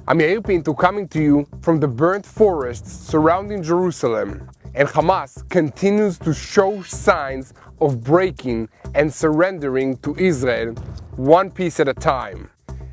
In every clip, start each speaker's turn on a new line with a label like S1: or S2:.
S1: I'm Yair Pinto, coming to you from the burnt forests surrounding Jerusalem, and Hamas continues to show signs of breaking and surrendering to Israel one piece at a time.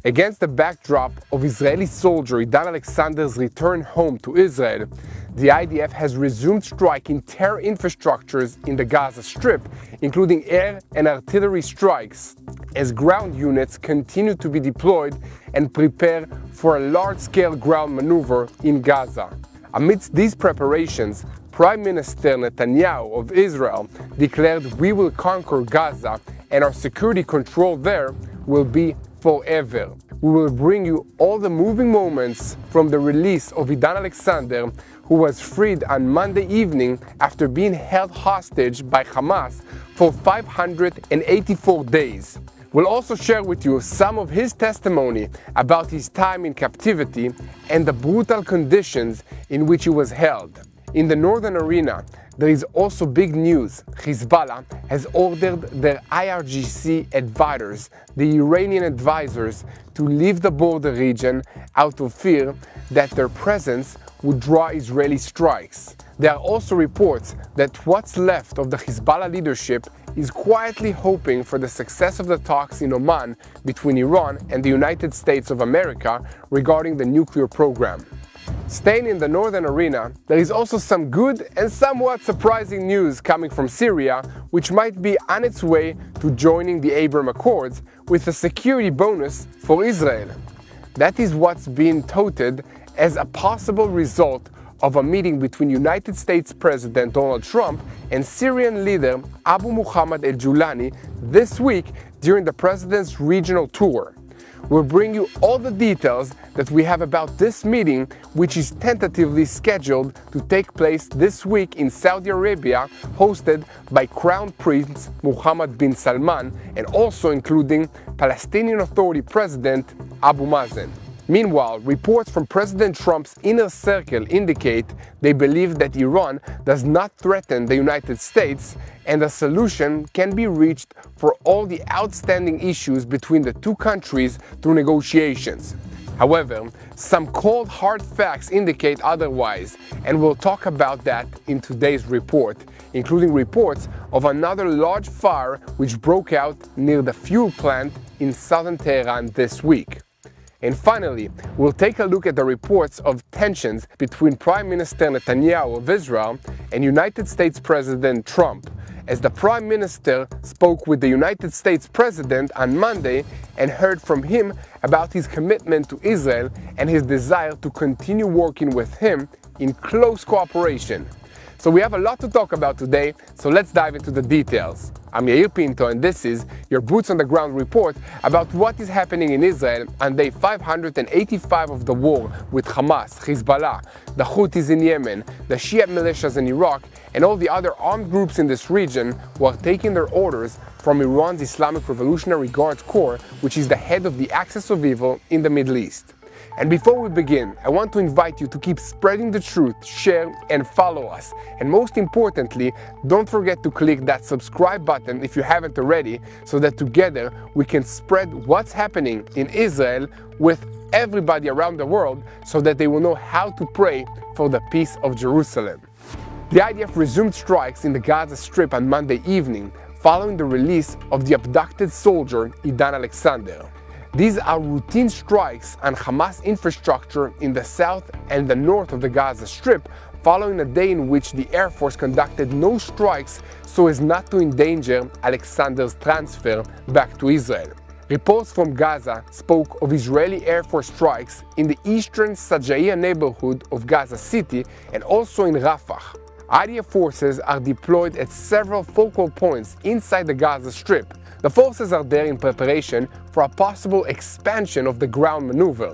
S1: Against the backdrop of Israeli soldier Idan Alexander's return home to Israel, the IDF has resumed striking terror infrastructures in the Gaza Strip, including air and artillery strikes, as ground units continue to be deployed and prepare for a large-scale ground maneuver in Gaza. Amidst these preparations, Prime Minister Netanyahu of Israel declared, "We will conquer Gaza and our security control there will be forever. We will bring you all the moving moments from the release of Idan Alexander, who was freed on Monday evening after being held hostage by Hamas for 584 days. We'll also share with you some of his testimony about his time in captivity and the brutal conditions in which he was held. In the northern arena, there is also big news. Hezbollah has ordered their IRGC advisors, the Iranian advisors, to leave the border region out of fear that their presence would draw Israeli strikes. There are also reports that what's left of the Hezbollah leadership is quietly hoping for the success of the talks in Oman between Iran and the United States of America regarding the nuclear program. Staying in the northern arena, there is also some good and somewhat surprising news coming from Syria, which might be on its way to joining the Abraham Accords with a security bonus for Israel. That is what's being touted as a possible result of a meeting between United States President Donald Trump and Syrian leader Abu Muhammad al-Julani this week during the president's regional tour. We'll bring you all the details that we have about this meeting, which is tentatively scheduled to take place this week in Saudi Arabia, hosted by Crown Prince Mohammed bin Salman, and also including Palestinian Authority President Abu Mazen. Meanwhile, reports from President Trump's inner circle indicate they believe that Iran does not threaten the United States and a solution can be reached for all the outstanding issues between the two countries through negotiations. However, some cold hard facts indicate otherwise, and we'll talk about that in today's report, including reports of another large fire which broke out near the fuel plant in southern Tehran this week. And finally, we'll take a look at the reports of tensions between Prime Minister Netanyahu of Israel and United States President Trump, as the Prime Minister spoke with the United States President on Monday and heard from him about his commitment to Israel and his desire to continue working with him in close cooperation. So we have a lot to talk about today, so let's dive into the details. I'm Yair Pinto, and this is your Boots on the Ground report about what is happening in Israel on day 585 of the war with Hamas, Hezbollah, the Houthis in Yemen, the Shia militias in Iraq, and all the other armed groups in this region who are taking their orders from Iran's Islamic Revolutionary Guards Corps, which is the head of the axis of evil in the Middle East. And before we begin, I want to invite you to keep spreading the truth, share and follow us. And most importantly, don't forget to click that subscribe button if you haven't already, so that together we can spread what's happening in Israel with everybody around the world, so that they will know how to pray for the peace of Jerusalem. The IDF resumed strikes in the Gaza Strip on Monday evening, following the release of the abducted soldier Idan Alexander. These are routine strikes on Hamas infrastructure in the south and the north of the Gaza Strip, following a day in which the Air Force conducted no strikes so as not to endanger Alexander's transfer back to Israel. Reports from Gaza spoke of Israeli Air Force strikes in the eastern Sajaiya neighborhood of Gaza City and also in Rafah. IDF forces are deployed at several focal points inside the Gaza Strip. The forces are there in preparation for a possible expansion of the ground maneuver.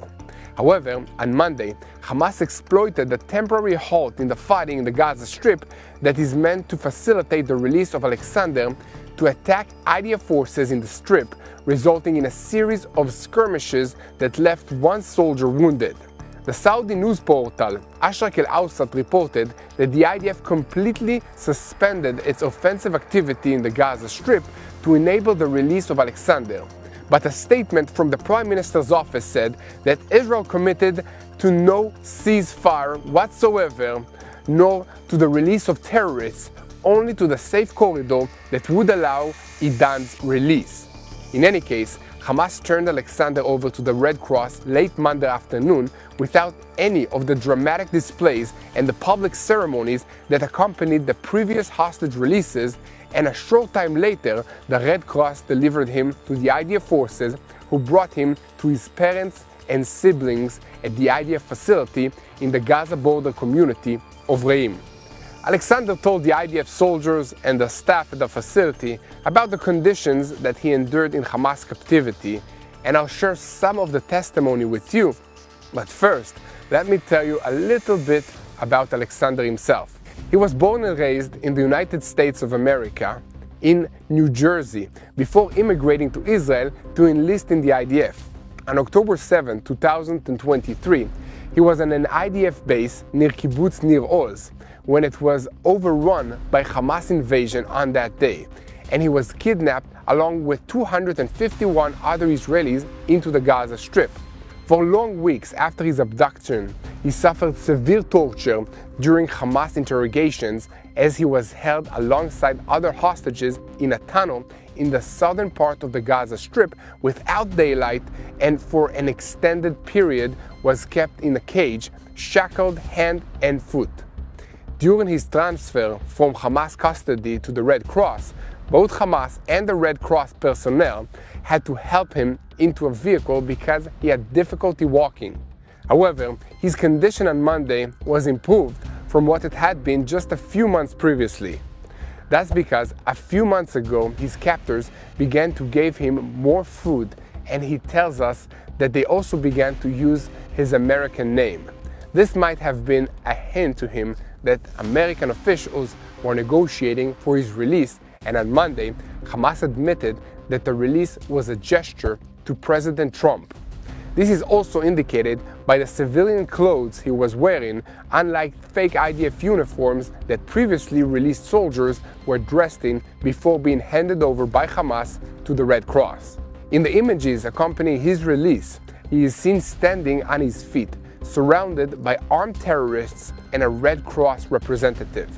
S1: However, on Monday, Hamas exploited the temporary halt in the fighting in the Gaza Strip that is meant to facilitate the release of Alexander to attack IDF forces in the Strip, resulting in a series of skirmishes that left one soldier wounded. The Saudi news portal Ashraq al-Awsat reported that the IDF completely suspended its offensive activity in the Gaza Strip to enable the release of Alexander. But a statement from the Prime Minister's office said that Israel committed to no ceasefire whatsoever, nor to the release of terrorists, only to the safe corridor that would allow Idan's release. In any case, Hamas turned Alexander over to the Red Cross late Monday afternoon without any of the dramatic displays and the public ceremonies that accompanied the previous hostage releases, and a short time later, the Red Cross delivered him to the IDF forces, who brought him to his parents and siblings at the IDF facility in the Gaza border community of Re'im. Alexander told the IDF soldiers and the staff at the facility about the conditions that he endured in Hamas captivity, and I'll share some of the testimony with you. But first, let me tell you a little bit about Alexander himself. He was born and raised in the United States of America, in New Jersey, before immigrating to Israel to enlist in the IDF. On October 7, 2023, he was on an IDF base near Kibbutz Nir Oz, when it was overrun by Hamas invasion on that day, and he was kidnapped along with 251 other Israelis into the Gaza Strip. For long weeks after his abduction, he suffered severe torture during Hamas interrogations as he was held alongside other hostages in a tunnel in the southern part of the Gaza Strip without daylight, and for an extended period was kept in a cage, shackled hand and foot. During his transfer from Hamas custody to the Red Cross, both Hamas and the Red Cross personnel had to help him into a vehicle because he had difficulty walking. However, his condition on Monday was improved from what it had been just a few months previously. That's because a few months ago, his captors began to give him more food, and he tells us that they also began to use his American name. This might have been a hint to him that American officials were negotiating for his release, and on Monday, Hamas admitted that the release was a gesture to President Trump. This is also indicated by the civilian clothes he was wearing, unlike fake IDF uniforms that previously released soldiers were dressed in before being handed over by Hamas to the Red Cross. In the images accompanying his release, he is seen standing on his feet, surrounded by armed terrorists and a Red Cross representative.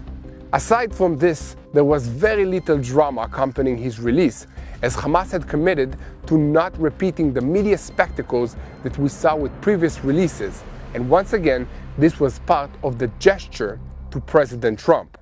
S1: Aside from this, there was very little drama accompanying his release, as Hamas had committed to not repeating the media spectacles that we saw with previous releases, and once again, this was part of the gesture to President Trump.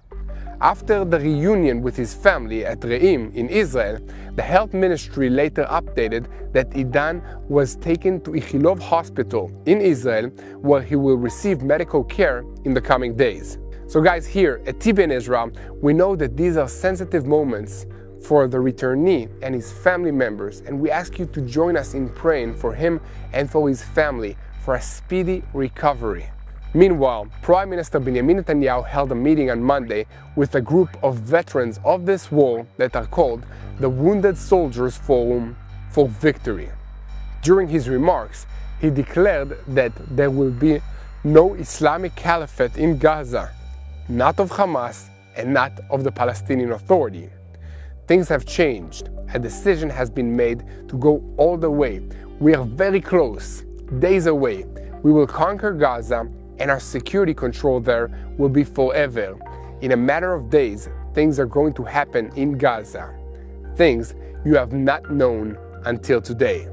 S1: After the reunion with his family at Re'im in Israel, the health ministry later updated that Idan was taken to Ichilov Hospital in Israel, where he will receive medical care in the coming days. So guys, here at TBN Israel, we know that these are sensitive moments for the returnee and his family members, and we ask you to join us in praying for him and for his family for a speedy recovery. Meanwhile, Prime Minister Benjamin Netanyahu held a meeting on Monday with a group of veterans of this war that are called the Wounded Soldiers Forum for Victory. During his remarks, he declared that there will be no Islamic Caliphate in Gaza, not of Hamas and not of the Palestinian Authority. Things have changed. A decision has been made to go all the way. We are very close, days away. We will conquer Gaza, and our security control there will be forever. In a matter of days, things are going to happen in Gaza. Things you have not known until today.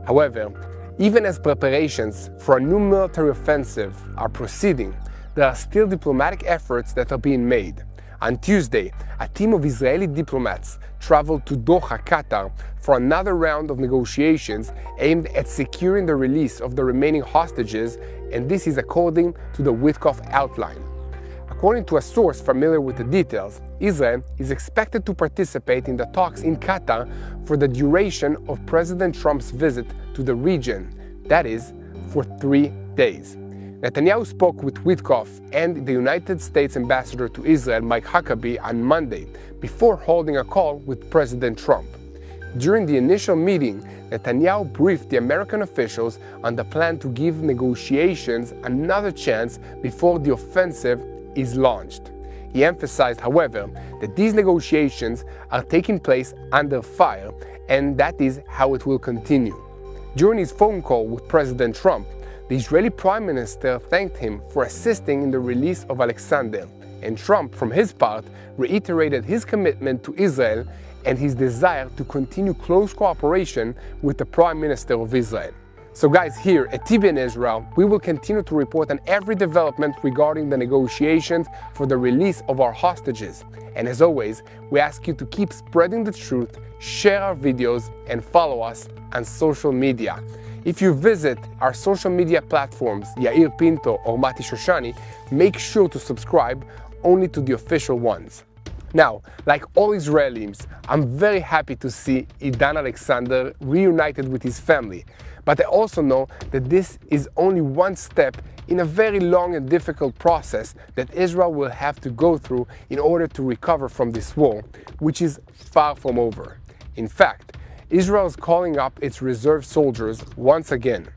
S1: However, even as preparations for a new military offensive are proceeding, there are still diplomatic efforts that are being made. On Tuesday, a team of Israeli diplomats traveled to Doha, Qatar, for another round of negotiations aimed at securing the release of the remaining hostages, and this is according to the Witkoff outline. According to a source familiar with the details, Israel is expected to participate in the talks in Qatar for the duration of President Trump's visit to the region, that is, for 3 days. Netanyahu spoke with Witkoff and the United States Ambassador to Israel, Mike Huckabee, on Monday, before holding a call with President Trump. During the initial meeting, Netanyahu briefed the American officials on the plan to give negotiations another chance before the offensive is launched. He emphasized, however, that these negotiations are taking place under fire and that is how it will continue. During his phone call with President Trump, the Israeli Prime Minister thanked him for assisting in the release of Alexander, and Trump, from his part, reiterated his commitment to Israel and his desire to continue close cooperation with the Prime Minister of Israel. So guys, here at TBN Israel, we will continue to report on every development regarding the negotiations for the release of our hostages. And as always, we ask you to keep spreading the truth, share our videos, and follow us on social media. If you visit our social media platforms, Yair, Pinto, or Mati Shoshani, make sure to subscribe only to the official ones. Now, like all Israelis, I'm very happy to see Idan Alexander reunited with his family. But I also know that this is only one step in a very long and difficult process that Israel will have to go through in order to recover from this war, which is far from over. In fact, Israel is calling up its reserve soldiers once again.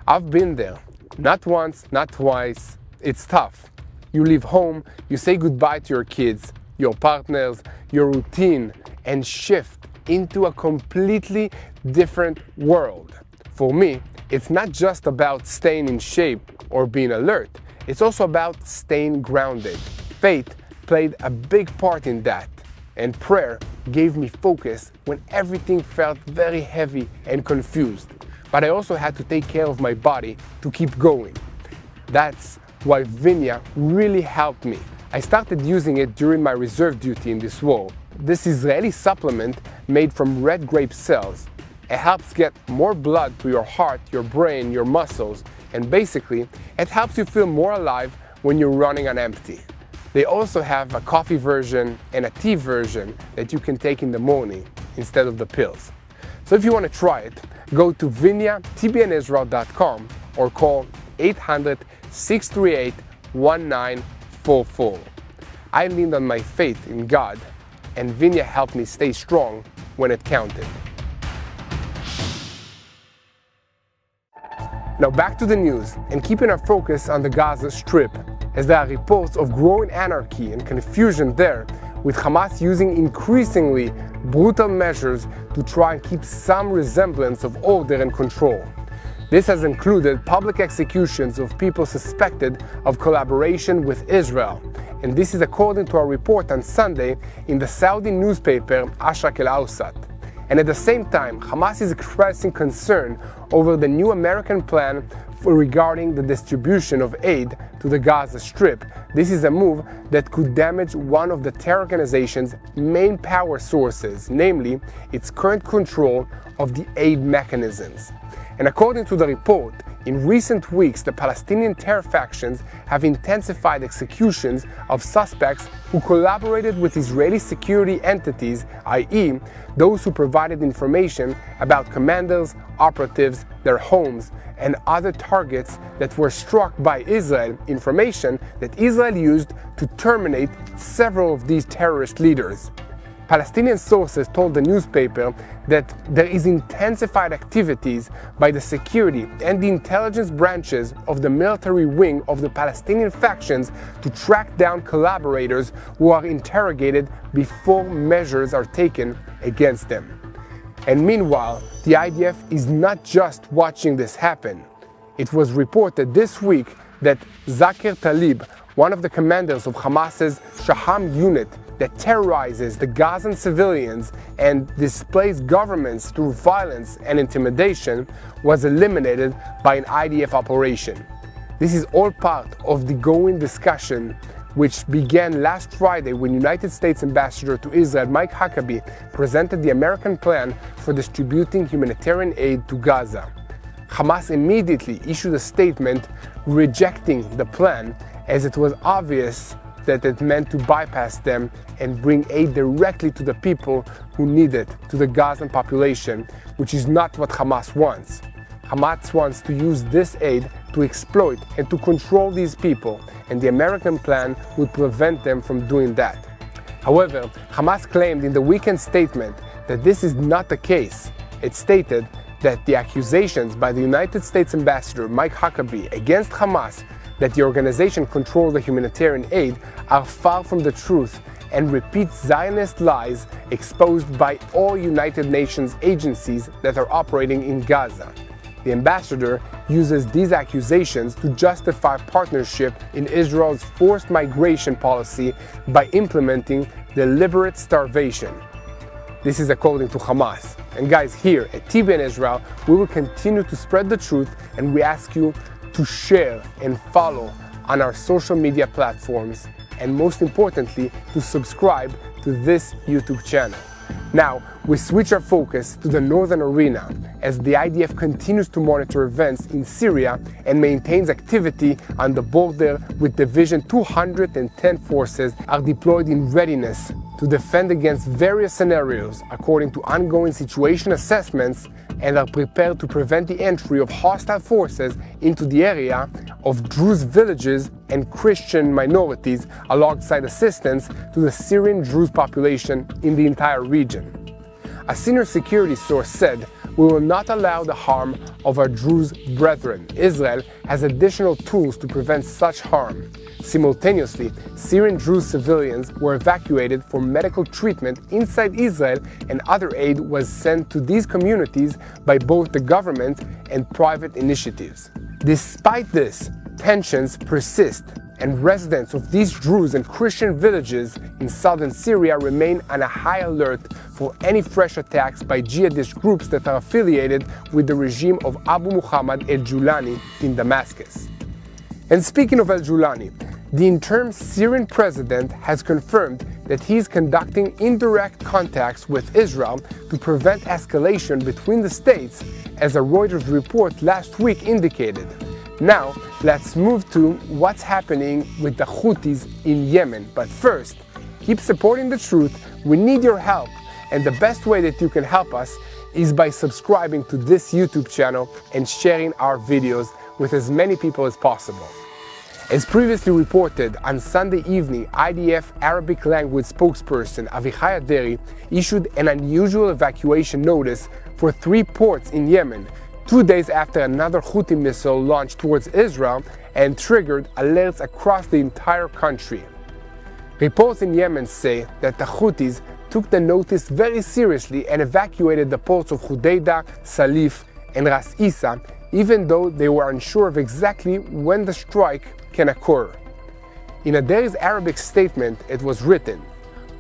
S1: I've been there. Not once, not twice. It's tough. You leave home, you say goodbye to your kids, your partners, your routine, and shift into a completely different world. For me, it's not just about staying in shape or being alert. It's also about staying grounded. Faith played a big part in that, and prayer gave me focus when everything felt very heavy and confused. But I also had to take care of my body to keep going. That's why Vinya really helped me. I started using it during my reserve duty in this war. This Israeli supplement made from red grape cells. It helps get more blood to your heart, your brain, your muscles, and basically, it helps you feel more alive when you're running on empty. They also have a coffee version and a tea version that you can take in the morning instead of the pills. So if you want to try it, go to tbnisrael.com or call 800-638-1944. I leaned on my faith in God, and Vinya helped me stay strong when it counted. Now back to the news, and keeping our focus on the Gaza Strip, as there are reports of growing anarchy and confusion there, with Hamas using increasingly brutal measures to try and keep some resemblance of order and control. This has included public executions of people suspected of collaboration with Israel, and this is according to a report on Sunday in the Saudi newspaper Ashraq al-Awsat. And at the same time, Hamas is expressing concern over the new American plan regarding the distribution of aid to the Gaza Strip. This is a move that could damage one of the terror organization's main power sources, namely its current control of the aid mechanisms. And according to the report, in recent weeks, the Palestinian terror factions have intensified executions of suspects who collaborated with Israeli security entities, i.e., those who provided information about commanders, operatives, their homes, and other targets that were struck by Israel, information that Israel used to terminate several of these terrorist leaders. Palestinian sources told the newspaper that there is intensified activities by the security and the intelligence branches of the military wing of the Palestinian factions to track down collaborators who are interrogated before measures are taken against them. And meanwhile, the IDF is not just watching this happen. It was reported this week that Zakir Talib, one of the commanders of Hamas's Shaham unit that terrorizes the Gazan civilians and displays governments through violence and intimidation, was eliminated by an IDF operation. This is all part of the going discussion which began last Friday when United States Ambassador to Israel Mike Huckabee presented the American plan for distributing humanitarian aid to Gaza. Hamas immediately issued a statement rejecting the plan, as it was obvious that it meant to bypass them and bring aid directly to the people who need it, to the Gazan population, which is not what Hamas wants. Hamas wants to use this aid to exploit and to control these people, and the American plan would prevent them from doing that. However, Hamas claimed in the weekend statement that this is not the case. It stated that the accusations by the United States Ambassador Mike Huckabee against Hamas that the organization controls the humanitarian aid are far from the truth, and repeats Zionist lies exposed by all United Nations agencies that are operating in Gaza. The ambassador uses these accusations to justify partnership in Israel's forced migration policy by implementing deliberate starvation. This is according to Hamas. And guys, here at TBN Israel, we will continue to spread the truth, and we ask you to share and follow on our social media platforms, and most importantly, to subscribe to this YouTube channel. Now, we switch our focus to the northern arena as the IDF continues to monitor events in Syria and maintains activity on the border with Division 210 forces are deployed in readiness to defend against various scenarios according to ongoing situation assessments, and are prepared to prevent the entry of hostile forces into the area of Druze villages and Christian minorities, alongside assistance to the Syrian Druze population in the entire region. A senior security source said, "We will not allow the harm of our Druze brethren. Israel has additional tools to prevent such harm." Simultaneously, Syrian Druze civilians were evacuated for medical treatment inside Israel, and other aid was sent to these communities by both the government and private initiatives. Despite this, tensions persist, and residents of these Druze and Christian villages in southern Syria remain on a high alert for any fresh attacks by jihadist groups that are affiliated with the regime of Abu Muhammad al-Julani in Damascus. And speaking of al-Julani, the interim Syrian president has confirmed that he is conducting indirect contacts with Israel to prevent escalation between the states, as a Reuters report last week indicated. Now, let's move to what's happening with the Houthis in Yemen. But first, keep supporting the truth. We need your help, and the best way that you can help us is by subscribing to this YouTube channel and sharing our videos with as many people as possible. As previously reported, on Sunday evening, IDF Arabic language spokesperson Avichai Aderi issued an unusual evacuation notice for 3 ports in Yemen, 2 days after another Houthi missile launched towards Israel and triggered alerts across the entire country. Reports in Yemen say that the Houthis took the notice very seriously and evacuated the ports of Hodeidah, Salif, and Ras Isa, even though they were unsure of exactly when the strike can occur. In Aderi's Arabic statement, it was written,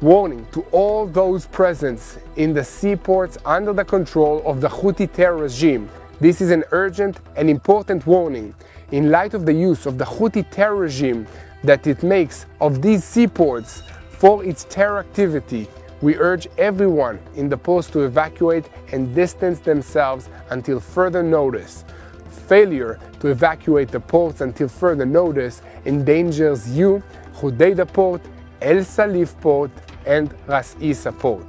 S1: "Warning to all those present in the seaports under the control of the Houthi terror regime. This is an urgent and important warning. In light of the use of the Houthi terror regime that it makes of these seaports for its terror activity, we urge everyone in the ports to evacuate and distance themselves until further notice. Failure to evacuate the ports until further notice endangers you, Hodeidah Port, El Salif Port, and Ras Isa Port."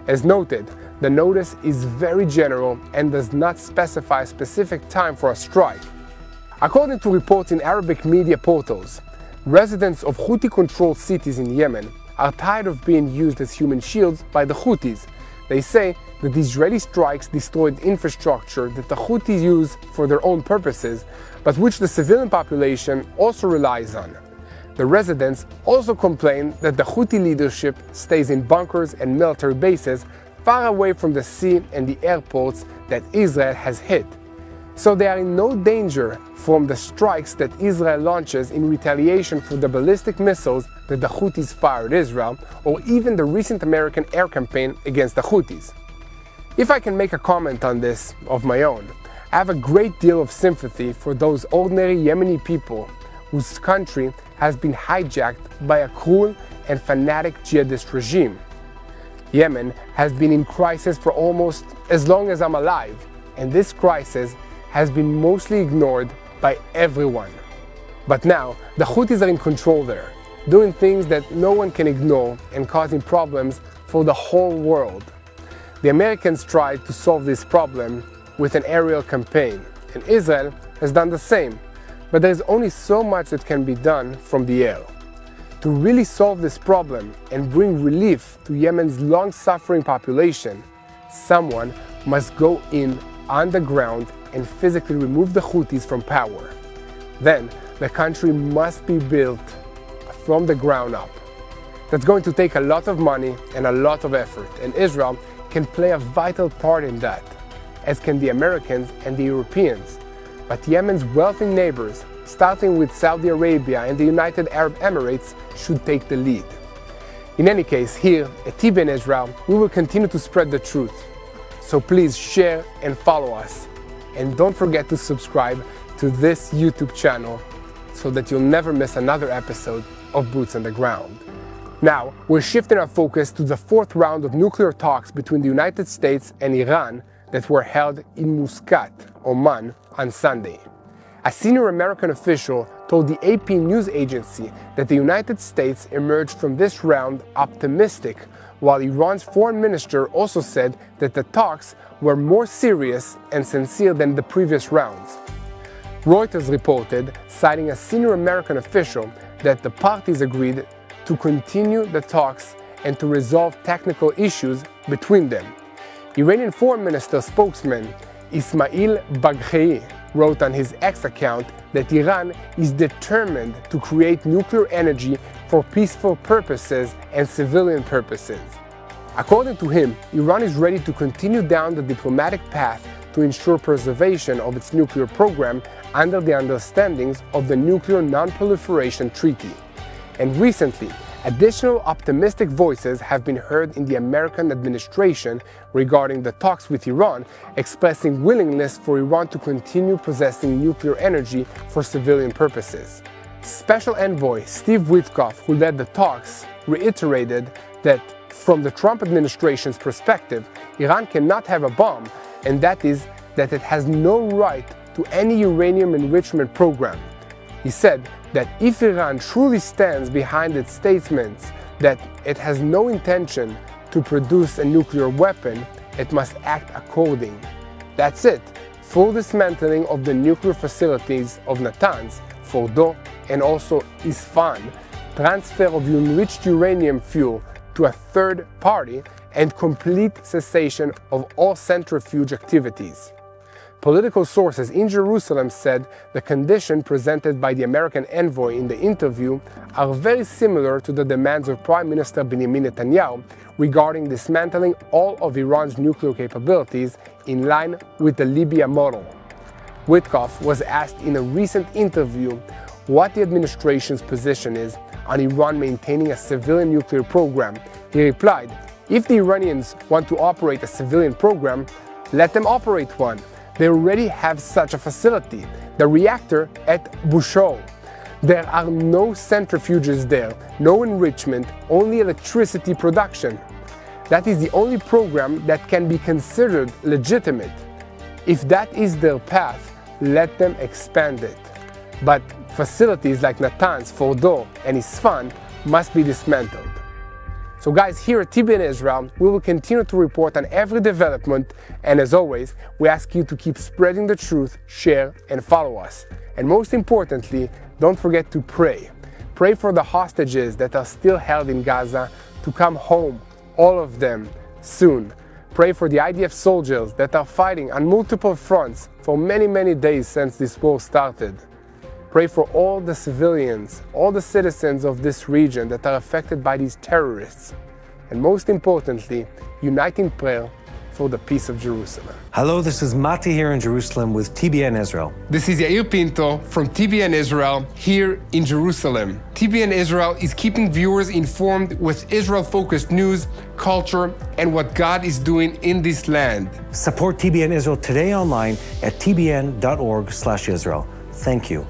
S1: As noted, the notice is very general and does not specify a specific time for a strike. According to reports in Arabic media portals, residents of Houthi-controlled cities in Yemen are tired of being used as human shields by the Houthis. They say that the Israeli strikes destroyed infrastructure that the Houthis use for their own purposes, but which the civilian population also relies on. The residents also complain that the Houthi leadership stays in bunkers and military bases far away from the sea and the airports that Israel has hit. So they are in no danger from the strikes that Israel launches in retaliation for the ballistic missiles that the Houthis fired at Israel, or even the recent American air campaign against the Houthis. If I can make a comment on this of my own, I have a great deal of sympathy for those ordinary Yemeni people whose country has been hijacked by a cruel and fanatic jihadist regime. Yemen has been in crisis for almost as long as I'm alive, and this crisis has been mostly ignored by everyone. But now, the Houthis are in control there, doing things that no one can ignore and causing problems for the whole world. The Americans tried to solve this problem with an aerial campaign, and Israel has done the same, but there is only so much that can be done from the air. To really solve this problem and bring relief to Yemen's long-suffering population, someone must go in on the ground and physically remove the Houthis from power. Then, the country must be built from the ground up. That's going to take a lot of money and a lot of effort, and Israel can play a vital part in that, as can the Americans and the Europeans. But Yemen's wealthy neighbors, starting with Saudi Arabia and the United Arab Emirates, should take the lead. In any case, here at TBN Israel, we will continue to spread the truth. So please share and follow us. And don't forget to subscribe to this YouTube channel so that you'll never miss another episode of Boots on the Ground. Now, we're shifting our focus to the fourth round of nuclear talks between the United States and Iran that were held in Muscat, Oman, on Sunday. A senior American official told the AP news agency that the United States emerged from this round optimistic, while Iran's foreign minister also said that the talks were more serious and sincere than the previous rounds. Reuters reported, citing a senior American official, that the parties agreed to continue the talks and to resolve technical issues between them. Iranian Foreign Minister spokesman Ismail Baghei wrote on his X account that Iran is determined to create nuclear energy for peaceful purposes and civilian purposes. According to him, Iran is ready to continue down the diplomatic path to ensure preservation of its nuclear program under the understandings of the Nuclear Non-Proliferation Treaty. And recently, additional optimistic voices have been heard in the American administration regarding the talks with Iran, expressing willingness for Iran to continue possessing nuclear energy for civilian purposes. Special Envoy Steve Witkoff, who led the talks, reiterated that from the Trump administration's perspective, Iran cannot have a bomb, and that is that it has no right to any uranium enrichment program. He said that if Iran truly stands behind its statements that it has no intention to produce a nuclear weapon, it must act according. That's it. Full dismantling of the nuclear facilities of Natanz, Fordo, and also Isfahan, transfer of enriched uranium fuel to a third party, and complete cessation of all centrifuge activities. Political sources in Jerusalem said the conditions presented by the American envoy in the interview are very similar to the demands of Prime Minister Benjamin Netanyahu regarding dismantling all of Iran's nuclear capabilities in line with the Libya model. Witkoff was asked in a recent interview what the administration's position is on Iran maintaining a civilian nuclear program. He replied, "If the Iranians want to operate a civilian program, let them operate one. They already have such a facility, the reactor at Bushehr. There are no centrifuges there, no enrichment, only electricity production. That is the only program that can be considered legitimate. If that is their path, let them expand it. But facilities like Natanz, Fordo, and Isfahan must be dismantled." So guys, here at TBN Israel, we will continue to report on every development, and as always, we ask you to keep spreading the truth, share, and follow us. And most importantly, don't forget to pray. Pray for the hostages that are still held in Gaza to come home, all of them, soon. Pray for the IDF soldiers that are fighting on multiple fronts for many, many days since this war started. Pray for all the civilians, all the citizens of this region that are affected by these terrorists. And most importantly, unite in prayer for the peace of Jerusalem.
S2: Hello, this is Mati here in Jerusalem with TBN Israel.
S1: This is Yair Pinto from TBN Israel here in Jerusalem. TBN Israel is keeping viewers informed with Israel-focused news, culture, and what God is doing in this land.
S2: Support TBN Israel today online at tbn.org/Israel. Thank you.